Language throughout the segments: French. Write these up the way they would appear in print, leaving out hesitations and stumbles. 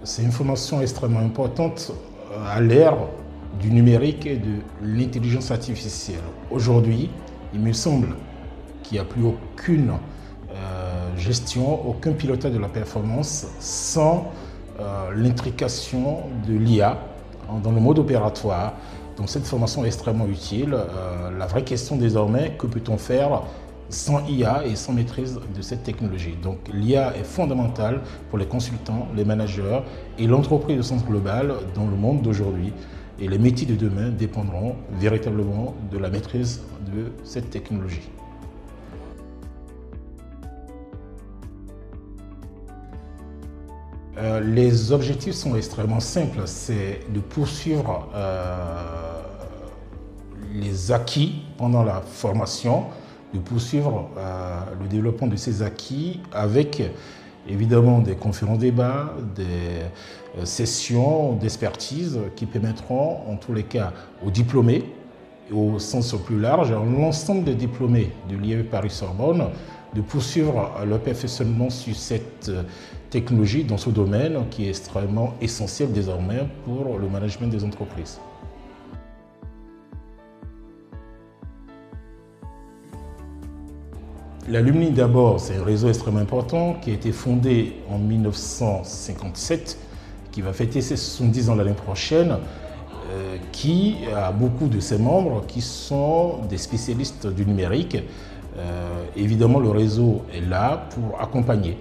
C'est une formation extrêmement importante à l'ère du numérique et de l'intelligence artificielle. Aujourd'hui, il me semble qu'il n'y a plus aucune gestion, aucun pilotage de la performance sans l'intrication de l'IA dans le mode opératoire. Donc cette formation est extrêmement utile. La vraie question désormais, que peut-on faire sans IA et sans maîtrise de cette technologie? Donc l'IA est fondamentale pour les consultants, les managers et l'entreprise au sens global dans le monde d'aujourd'hui. Et les métiers de demain dépendront véritablement de la maîtrise de cette technologie. Les objectifs sont extrêmement simples, c'est de poursuivre les acquis pendant la formation, de poursuivre le développement de ces acquis avec évidemment des conférences débats, des sessions d'expertise qui permettront en tous les cas aux diplômés, au sens plus large, à l'ensemble des diplômés de l'IAE Paris-Sorbonne, de poursuivre leur perfectionnement sur cette technologie dans ce domaine qui est extrêmement essentiel désormais pour le management des entreprises. L'Alumni d'abord, c'est un réseau extrêmement important qui a été fondé en 1957, qui va fêter ses 70 ans l'année prochaine, qui a beaucoup de ses membres qui sont des spécialistes du numérique. Évidemment, le réseau est là pour accompagner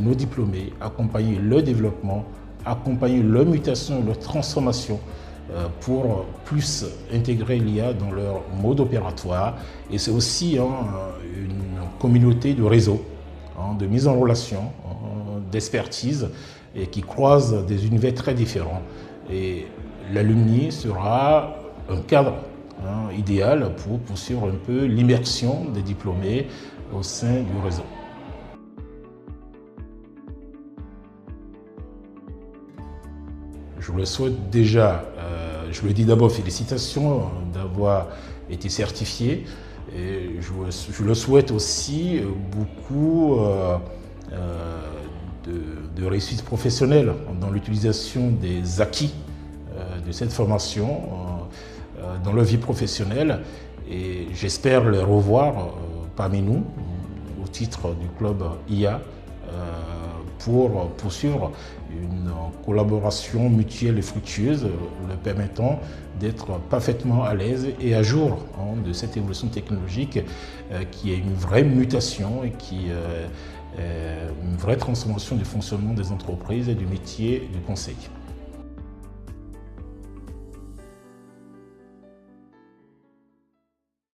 nos diplômés, accompagner leur développement, accompagner leur mutation, leur transformation pour plus intégrer l'IA dans leur mode opératoire. Et c'est aussi une communauté de réseau, de mise en relation, d'expertise, et qui croise des univers très différents. Et l'Alumni sera un cadre idéal pour poursuivre un peu l'immersion des diplômés au sein du réseau. Je le souhaite déjà, je le dis d'abord félicitations d'avoir été certifié. Et je le souhaite aussi beaucoup de réussite professionnelle dans l'utilisation des acquis de cette formation dans leur vie professionnelle. Et j'espère les revoir parmi nous au titre du club IA pour poursuivre une collaboration mutuelle et fructueuse leur permettant d'être parfaitement à l'aise et à jour de cette évolution technologique qui est une vraie mutation et qui est une vraie transformation du fonctionnement des entreprises et du métier du conseil.